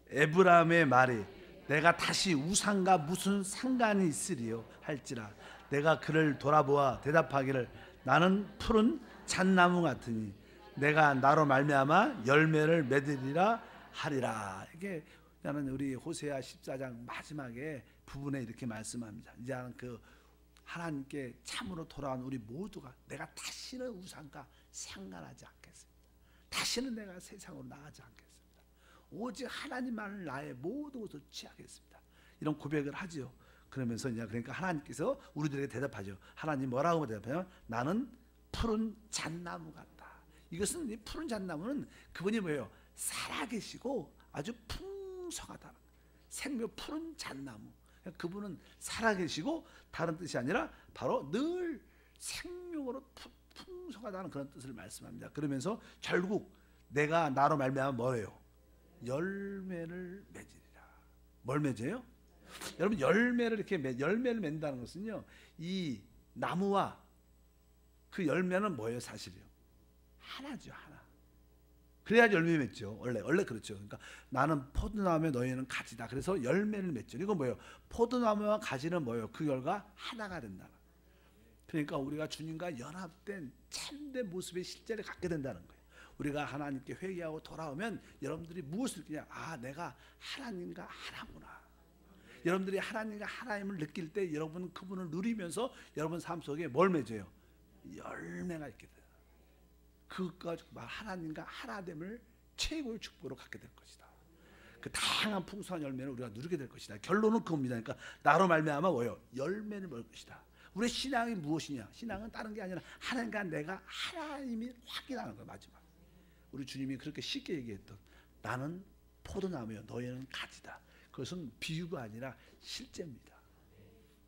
에브라임의 말이 내가 다시 우상과 무슨 상관이 있으리요 할지라 내가 그를 돌아보아 대답하기를 나는 푸른 잣나무 같으니 내가 나로 말미암아 열매를 맺으리라 하리라. 이게 나는 우리 호세아 14장 마지막에 부분에 이렇게 말씀합니다. 이제는 그 하나님께 참으로 돌아온 우리 모두가 내가 다시는 우상과 상관하지 않겠습니다. 다시는 내가 세상으로 나가지 않겠습니다. 오직 하나님만을 나의 모든 것을 취하겠습니다. 이런 고백을 하죠. 그러면서 이제 그러니까 하나님께서 우리들에게 대답하죠. 하나님 뭐라고 대답해요? 나는 푸른 잣나무 같다. 이것은 이 푸른 잣나무는 그분이 뭐예요? 살아계시고 아주 풍성하다. 생명 푸른 잣나무. 그분은 살아계시고 다른 뜻이 아니라 바로 늘 생명으로 풍성하다는 그런 뜻을 말씀합니다. 그러면서 결국 내가 나로 말미암아 뭐예요? 열매를 맺으리라. 뭘 맺어요? 여러분 열매를 맺는다는 것은요 이 나무와 그 열매는 뭐예요? 사실이요 하나죠. 하나. 그래야지 열매 맺죠. 원래 그렇죠. 그러니까 나는 포도나무에 너희는 가지다. 그래서 열매를 맺죠. 이건 뭐예요? 포도나무와 가지는 뭐예요? 그 결과 하나가 된다. 그러니까 우리가 주님과 연합된 참된 모습의 실제를 갖게 된다는 거예요. 우리가 하나님께 회개하고 돌아오면 여러분들이 무엇을 느끼냐? 아, 내가 하나님과 하나구나. 여러분들이 하나님과 하나님을 느낄 때 여러분 그분을 누리면서 여러분 삶 속에 뭘 맺어요? 열매가 있게 돼요. 그것과 하나님과 하나됨을 최고의 축복으로 갖게 될 것이다. 그 다양한 풍성한 열매를 우리가 누리게 될 것이다. 결론은 그겁니다. 그러니까 나로 말미암아 뭐예요? 열매를 먹을 것이다. 우리의 신앙이 무엇이냐? 신앙은 다른 게 아니라 하나님과 내가 하나님이 확인하는 거예요. 마지막 우리 주님이 그렇게 쉽게 얘기했던 나는 포도나무요 너희는 가지다. 그것은 비유가 아니라 실제입니다.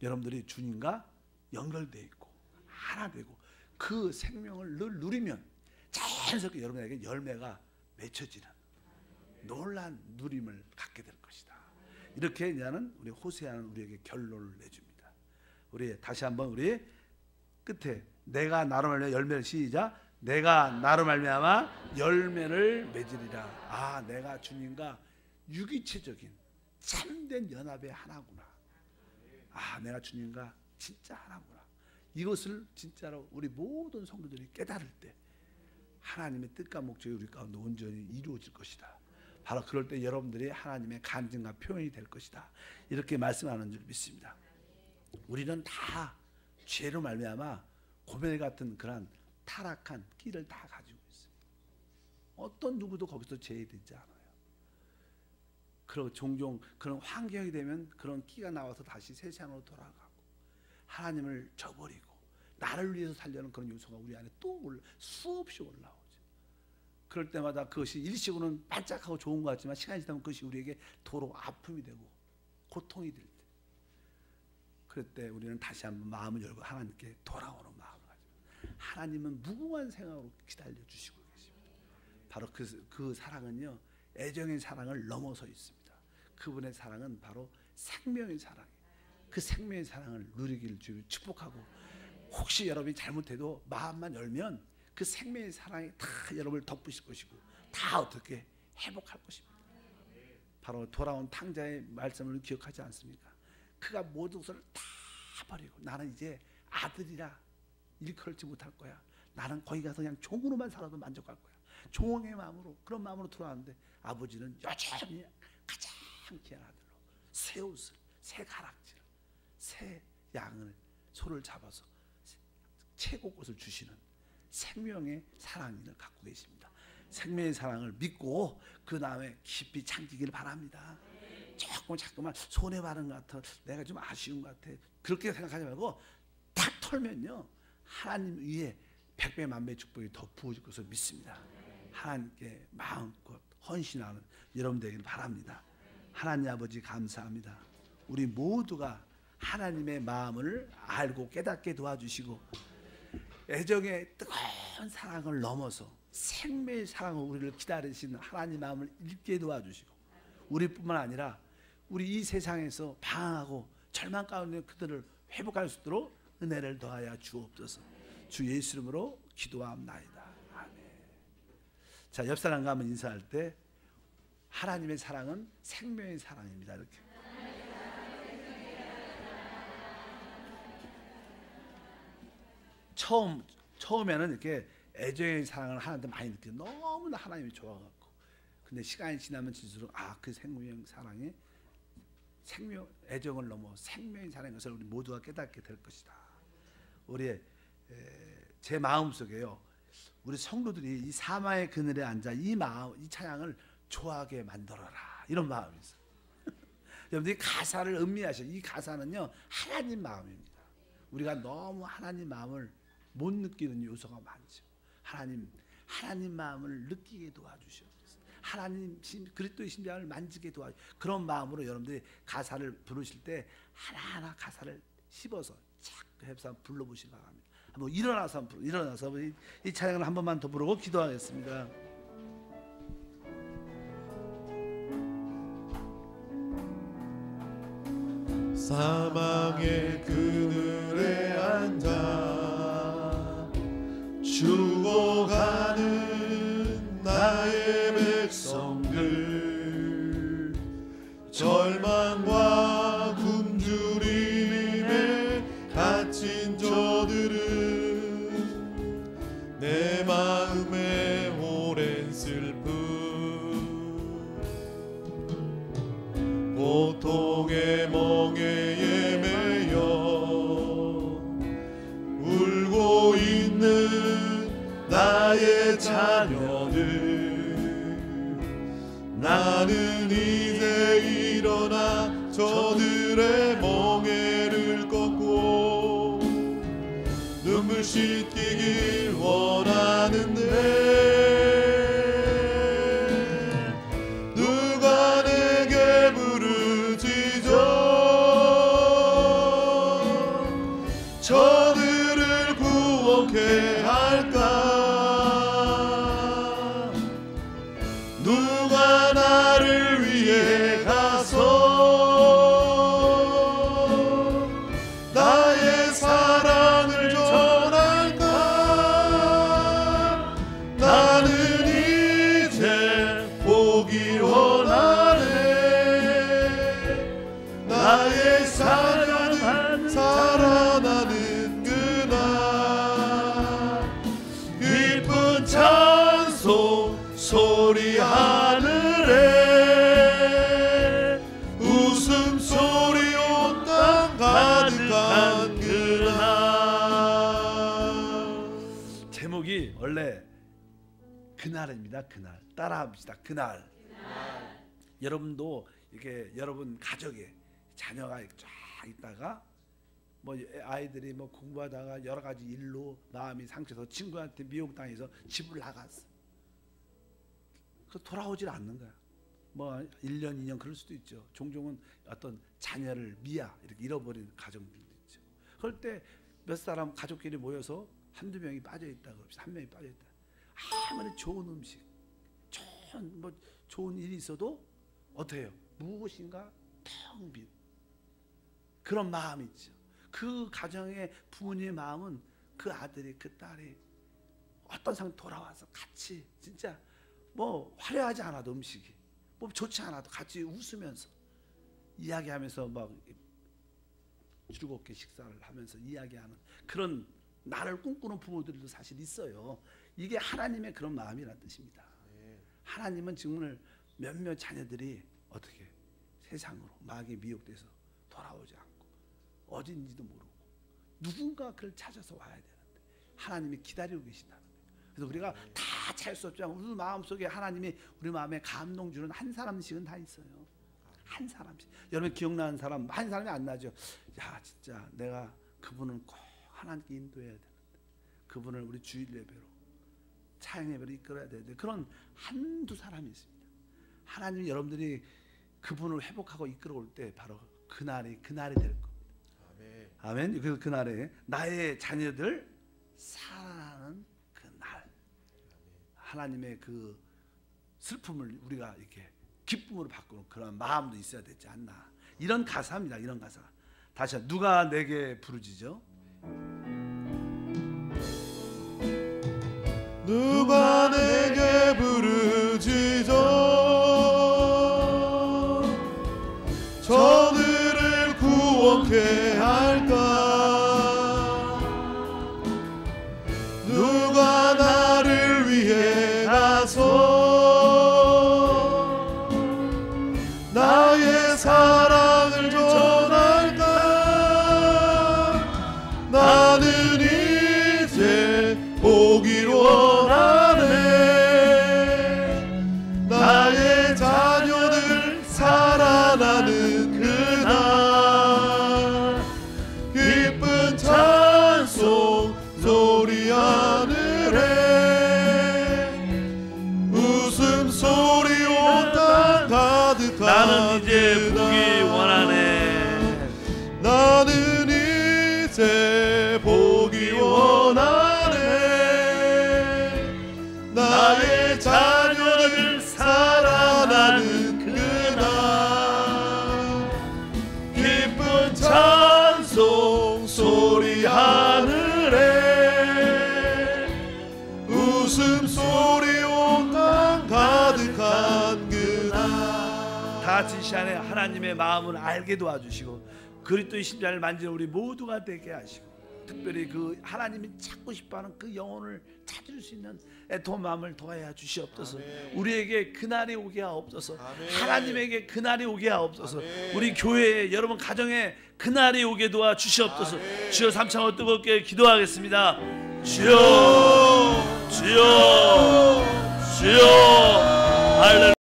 여러분들이 주님과 연결되어 있고 하나 되고 그 생명을 늘 누리면 자연스럽게 여러분에게 열매가 맺혀지는 놀란 누림을 갖게 될 것이다. 이렇게 이제는 우리 호세아는 우리에게 결론을 내줍니다. 우리 다시 한번 우리 끝에 내가 나로 말미암아 열매를 시작. 내가 나로 말미암아 열매를 맺으리라. 아, 내가 주님과 유기체적인 참된 연합의 하나구나. 아, 내가 주님과 진짜 하나구나. 이것을 진짜로 우리 모든 성도들이 깨달을 때 하나님의 뜻과 목적이 우리 가운데 온전히 이루어질 것이다. 바로 그럴 때 여러분들이 하나님의 간증과 표현이 될 것이다. 이렇게 말씀하는 줄 믿습니다. 우리는 다 죄로 말미암아 고멜 같은 그런 타락한 끼를 다 가지고 있어요. 어떤 누구도 거기서 제외되지 않아요. 그리고 종종 그런 환경이 되면 그런 끼가 나와서 다시 세상으로 돌아가고 하나님을 저버리고 나를 위해서 살려는 그런 요소가 우리 안에 또 수없이 올라오죠. 그럴 때마다 그것이 일시로는 반짝하고 좋은 것 같지만 시간이 지나면 그것이 우리에게 도로 아픔이 되고 고통이 될 때, 그럴 때 우리는 다시 한번 마음을 열고 하나님께 돌아오는 마음을 가지고 하나님은 무궁한 생각으로 기다려 주시고 계십니다. 바로 그 사랑은요 애정의 사랑을 넘어서 있습니다. 그분의 사랑은 바로 생명의 사랑이에요. 그 생명의 사랑을 누리기를 주를 축복하고, 혹시 여러분이 잘못해도 마음만 열면 그 생명의 사랑이 다 여러분을 덮으실 것이고 다 어떻게 회복할 것입니다. 바로 돌아온 탕자의 말씀을 기억하지 않습니까? 그가 모든 것을 다 버리고 나는 이제 아들이라 일컬지 못할 거야. 나는 거기 가서 그냥 종으로만 살아도 만족할 거야. 종의 마음으로, 그런 마음으로 돌아왔는데 아버지는 여전히 가장 귀한 아들로 새 옷을, 새 가락지를, 새 양을, 소를 잡아서 최고 것을 주시는 생명의 사랑을 갖고 계십니다. 생명의 사랑을 믿고 그 다음에 깊이 참기를 바랍니다. 자꾸만 손해받은 것 같아, 내가 좀 아쉬운 것 같아, 그렇게 생각하지 말고 탁 털면요 하나님 위에 백배 만배 축복이 더 부어질 것을 믿습니다. 하나님께 마음껏 헌신하는 여러분 되기를 바랍니다. 하나님 아버지 감사합니다. 우리 모두가 하나님의 마음을 알고 깨닫게 도와주시고 애정의 뜨거운 사랑을 넘어서 생명의 사랑으로 우리를 기다리시는 하나님 마음을 읽게 도와주시고, 우리뿐만 아니라 우리 이 세상에서 방황하고 절망 가운데 그들을 회복할 수 있도록 은혜를 더하여 주옵소서. 주 예수 이름으로 기도합나이다. 아멘. 자, 옆 사람과 한번 인사할 때 하나님의 사랑은 생명의 사랑입니다. 이렇게. 처음에는 이렇게 애정의 사랑을 하나님한테 많이 느껴요. 너무나 하나님이 좋아갖고. 근데 시간이 지나면 지날수록 그 생명의 사랑이 애정을 넘어 생명의 사랑인 것을 우리 모두가 깨닫게 될 것이다. 우리의 제 마음 속에요, 우리 성도들이 이 사마의 그늘에 앉아 이 찬양을 좋아하게 만들어라, 이런 마음이 있어요. 여러분들이 가사를 음미하셔. 이 가사는요 하나님 마음입니다. 우리가 너무 하나님 마음을 못 느끼는 요소가 많죠. 하나님 마음을 느끼게 도와주시옵소서. 하나님 그리스도의 심장을 만지게 도와주. 그런 마음으로 여러분들이 가사를 부르실 때 하나하나 가사를 씹어서 착 해서 불러보시기 바랍니다. 한번 일어나서 이 찬양을 한 번만 더 부르고 기도하겠습니다. 사망의 그늘에 앉아 죽어가는 나의 백성들, 절망과 굶주림에 갇힌 저들을 나는 이제 일어나 저들의 멍에를 꺾고 눈물 씻기길 원하는데 누가 내게 부르짖어 저들을 구원케 할까? 누가 나를 위해 가서 나의 사랑을 전할까? 나는 이제 보기 원하네. 나의 사랑은 살아나는 그날 기쁜 찬송 소리 하늘에 웃음소리 온 땅 가득한 그날. 제목이 원래 그날입니다. 그날. 따라합시다. 그날. 여러분도 이렇게 여러분 가족에 자녀가 쫙 있다가 뭐 아이들이 뭐 공부하다가 여러 가지 일로 마음이 상처서 친구한테 미혹당해서 집을 나갔어. 그 돌아오질 않는 거야. 뭐 1년 2년 그럴 수도 있죠. 종종은 어떤 자녀를 이렇게 잃어버린 가정들도 있죠. 그럴 때 몇 사람 가족끼리 모여서 한두 명이 빠져 있다고 합시다. 한 명이 빠져 있다. 아무리 좋은 음식, 좋은 일이 있어도 어떻게 해요? 무엇인가 텅 빈 그런 마음이 있죠. 그 가정의 부모님의 마음은 그 아들이 그 딸이 어떤 상황 돌아와서 같이 진짜 뭐 화려하지 않아도 음식이 뭐 좋지 않아도 같이 웃으면서 이야기하면서 막 즐겁게 식사를 하면서 이야기하는 그런 나를 꿈꾸는 부모들도 사실 있어요. 이게 하나님의 그런 마음이라는 뜻입니다. 하나님은 정말 몇몇 자녀들이 어떻게 세상으로 마귀에 미혹돼서 돌아오지 않고 어딘지도 모르고 누군가 그를 찾아서 와야 되는데 하나님이 기다리고 계신다는 거예요. 그래서 우리가 다 찰 수 없지만 우리 마음속에 하나님이 우리 마음에 감동 주는 한 사람씩은 다 있어요. 한 사람씩. 여러분 기억나는 사람 한 사람이 안 나죠. 야 진짜 내가 그분을 꼭 하나님께 인도해야 되는데 그분을 우리 주일 예배로 차영 예배로 이끌어야 되는데 그런 한두 사람이 있습니다. 하나님이 여러분들이 그분을 회복하고 이끌어 올 때 바로 그날이 될 겁니다. 아멘. 그래서 그날에 나의 자녀들 살아나는 그날 하나님의 그 슬픔을 우리가 이렇게 기쁨으로 바꾸는 그런 마음도 있어야 되지 않나. 이런 가사입니다. 이런 가사. 다시 한번 누가 내게 부르짖어? 누가 내게 부르짖어 저들을 구원케 할까? 누가 나를 위해 가서 나의 사랑을 전할까? 나는 이제 보길 원하네. 나의 자녀들 살아나는 그날 기쁜 찬송 소리 하늘에 웃음소리 온 땅 가득한 나는 이제 그날. 보기 원하네. 나는 이제 보기 원하네. 나의 자녀들 살아나는 그날 기쁜 찬송 소리 하늘에 웃음소리 온 땅 가득한 그날. 다 같이 이 시간에 하나님의 마음을 알게 도와주시고 그리스도의 십자가를 만지는 우리 모두가 되게 하시고 특별히 그 하나님이 찾고 싶어하는 그 영혼을 찾을 수 있는 애통한 마음을 도와야 주시옵소서. 아멘. 우리에게 그날이 오게 하옵소서. 아멘. 하나님에게 그날이 오게 하옵소서. 아멘. 우리 교회에 여러분 가정에 그날이 오게 도와 주시옵소서. 아멘. 주여 삼창으로 뜨겁게 기도하겠습니다. 주여 주여